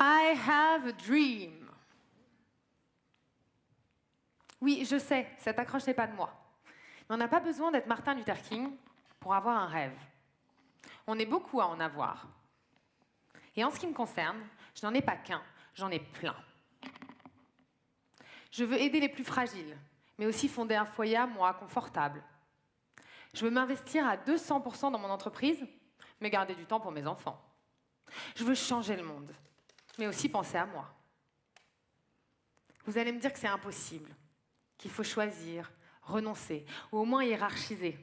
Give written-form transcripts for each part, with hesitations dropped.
I have a dream. Oui, je sais, cette accroche n'est pas de moi. Mais on n'a pas besoin d'être Martin Luther King pour avoir un rêve. On est beaucoup à en avoir. Et en ce qui me concerne, je n'en ai pas qu'un, j'en ai plein. Je veux aider les plus fragiles, mais aussi fonder un foyer à moi, confortable. Je veux m'investir à 200% dans mon entreprise, mais garder du temps pour mes enfants. Je veux changer le monde, mais aussi penser à moi. Vous allez me dire que c'est impossible, qu'il faut choisir, renoncer, ou au moins hiérarchiser.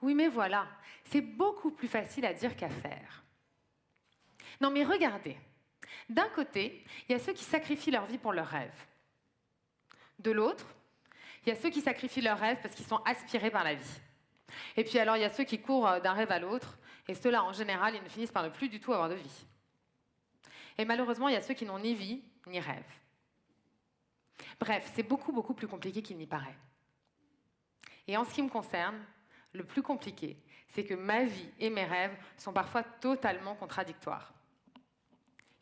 Oui, mais voilà, c'est beaucoup plus facile à dire qu'à faire. Non, mais regardez, d'un côté, il y a ceux qui sacrifient leur vie pour leurs rêves. De l'autre, il y a ceux qui sacrifient leurs rêves parce qu'ils sont aspirés par la vie. Et puis alors, il y a ceux qui courent d'un rêve à l'autre, et ceux-là, en général, ils ne finissent par ne plus du tout avoir de vie. Et malheureusement, il y a ceux qui n'ont ni vie, ni rêve. Bref, c'est beaucoup, beaucoup plus compliqué qu'il n'y paraît. Et en ce qui me concerne, le plus compliqué, c'est que ma vie et mes rêves sont parfois totalement contradictoires.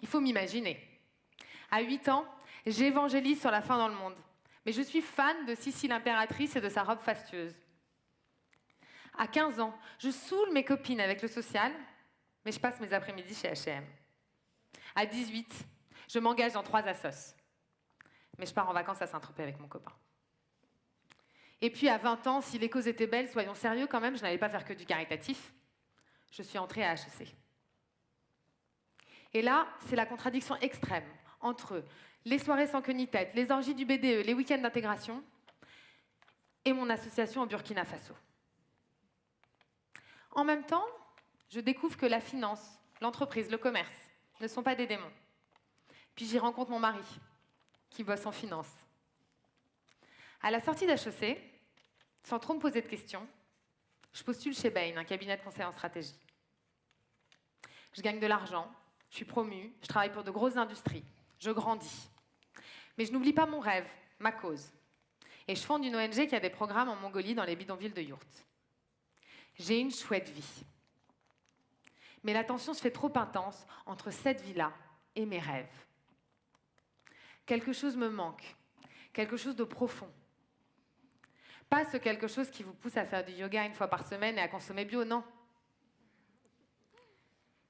Il faut m'imaginer. À 8 ans, j'évangélise sur la faim dans le monde. Mais je suis fan de Sissi l'impératrice et de sa robe fastueuse. À 15 ans, je saoule mes copines avec le social, mais je passe mes après-midi chez H&M. À 18, je m'engage dans 3 assos. Mais je pars en vacances à Saint-Tropez avec mon copain. Et puis à 20 ans, si les causes étaient belles, soyons sérieux quand même, je n'allais pas faire que du caritatif. Je suis entrée à HEC. Et là, c'est la contradiction extrême entre les soirées sans queue ni tête, les orgies du BDE, les week-ends d'intégration et mon association au Burkina Faso. En même temps, je découvre que la finance, l'entreprise, le commerce ne sont pas des démons. Puis j'y rencontre mon mari, qui bosse en finance. À la sortie d'HEC, sans trop me poser de questions, je postule chez Bain, un cabinet de conseil en stratégie. Je gagne de l'argent, je suis promue, je travaille pour de grosses industries, je grandis. Mais je n'oublie pas mon rêve, ma cause. Et je fonde une ONG qui a des programmes en Mongolie dans les bidonvilles de Yurt. J'ai une chouette vie. Mais la tension se fait trop intense entre cette vie-là et mes rêves. Quelque chose me manque, quelque chose de profond. Pas ce quelque chose qui vous pousse à faire du yoga 1 fois par semaine et à consommer bio, non.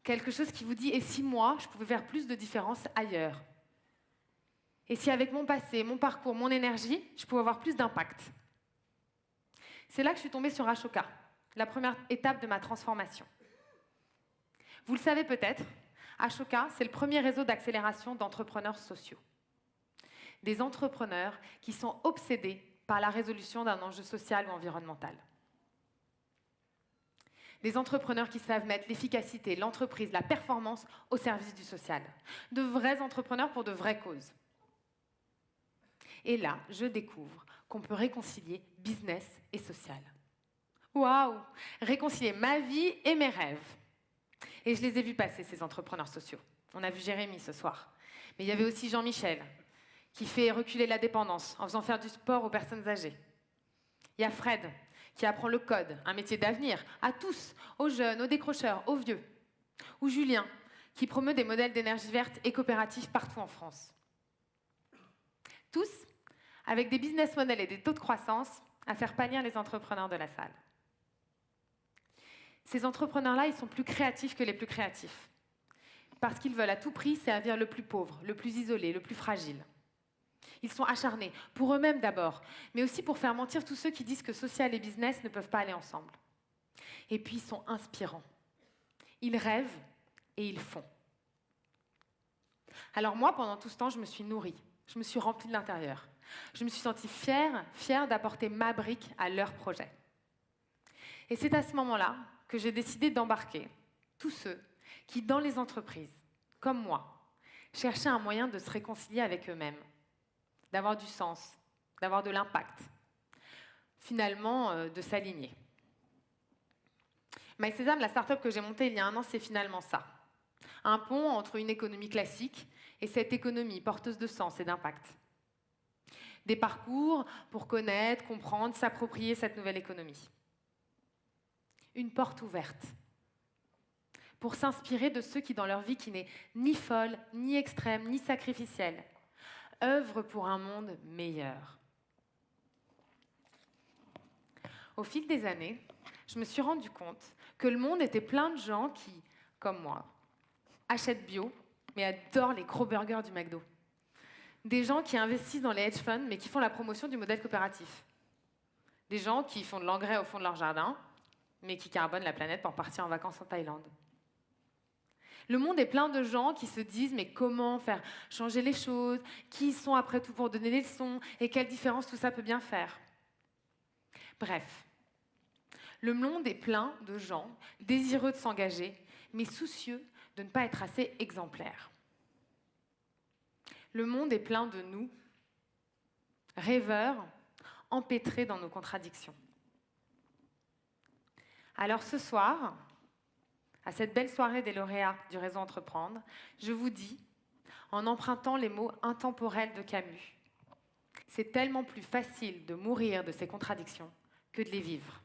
Quelque chose qui vous dit, et si moi, je pouvais faire plus de différence ailleurs? Et si avec mon passé, mon parcours, mon énergie, je pouvais avoir plus d'impact? C'est là que je suis tombée sur Ashoka, la première étape de ma transformation. Vous le savez peut-être, Ashoka, c'est le premier réseau d'accélération d'entrepreneurs sociaux. Des entrepreneurs qui sont obsédés par la résolution d'un enjeu social ou environnemental. Des entrepreneurs qui savent mettre l'efficacité, l'entreprise, la performance au service du social. De vrais entrepreneurs pour de vraies causes. Et là, je découvre qu'on peut réconcilier business et social. Waouh! Réconcilier ma vie et mes rêves. Et je les ai vus passer, ces entrepreneurs sociaux. On a vu Jérémy ce soir. Mais il y avait aussi Jean-Michel, qui fait reculer la dépendance en faisant faire du sport aux personnes âgées. Il y a Fred, qui apprend le code, un métier d'avenir, à tous, aux jeunes, aux décrocheurs, aux vieux. Ou Julien, qui promeut des modèles d'énergie verte et coopératifs partout en France. Tous avec des business models et des taux de croissance à faire pâlir les entrepreneurs de la salle. Ces entrepreneurs-là, ils sont plus créatifs que les plus créatifs. Parce qu'ils veulent à tout prix servir le plus pauvre, le plus isolé, le plus fragile. Ils sont acharnés, pour eux-mêmes d'abord, mais aussi pour faire mentir tous ceux qui disent que social et business ne peuvent pas aller ensemble. Et puis ils sont inspirants. Ils rêvent et ils font. Alors moi, pendant tout ce temps, je me suis nourrie. Je me suis remplie de l'intérieur. Je me suis sentie fière d'apporter ma brique à leur projet. Et c'est à ce moment-là que j'ai décidé d'embarquer tous ceux qui, dans les entreprises, comme moi, cherchaient un moyen de se réconcilier avec eux-mêmes, d'avoir du sens, d'avoir de l'impact, finalement, de s'aligner. MySesame, la start-up que j'ai montée il y a 1 an, c'est finalement ça. Un pont entre une économie classique et cette économie porteuse de sens et d'impact. Des parcours pour connaître, comprendre, s'approprier cette nouvelle économie. Une porte ouverte. pour s'inspirer de ceux qui, dans leur vie qui n'est ni folle, ni extrême, ni sacrificielle, œuvrent pour un monde meilleur. Au fil des années, je me suis rendu compte que le monde était plein de gens qui, comme moi, achètent bio, mais adorent les gros burgers du McDo. Des gens qui investissent dans les hedge funds, mais qui font la promotion du modèle coopératif. Des gens qui font de l'engrais au fond de leur jardin, mais qui carbonent la planète pour partir en vacances en Thaïlande. Le monde est plein de gens qui se disent « mais comment faire changer les choses ? Qui sont après tout pour donner des leçons ? Et quelle différence tout ça peut bien faire ?» Bref, le monde est plein de gens désireux de s'engager, mais soucieux de ne pas être assez exemplaires. Le monde est plein de nous, rêveurs, empêtrés dans nos contradictions. Alors ce soir, à cette belle soirée des lauréats du réseau Entreprendre, je vous dis, en empruntant les mots intemporels de Camus, c'est tellement plus facile de mourir de ces contradictions que de les vivre.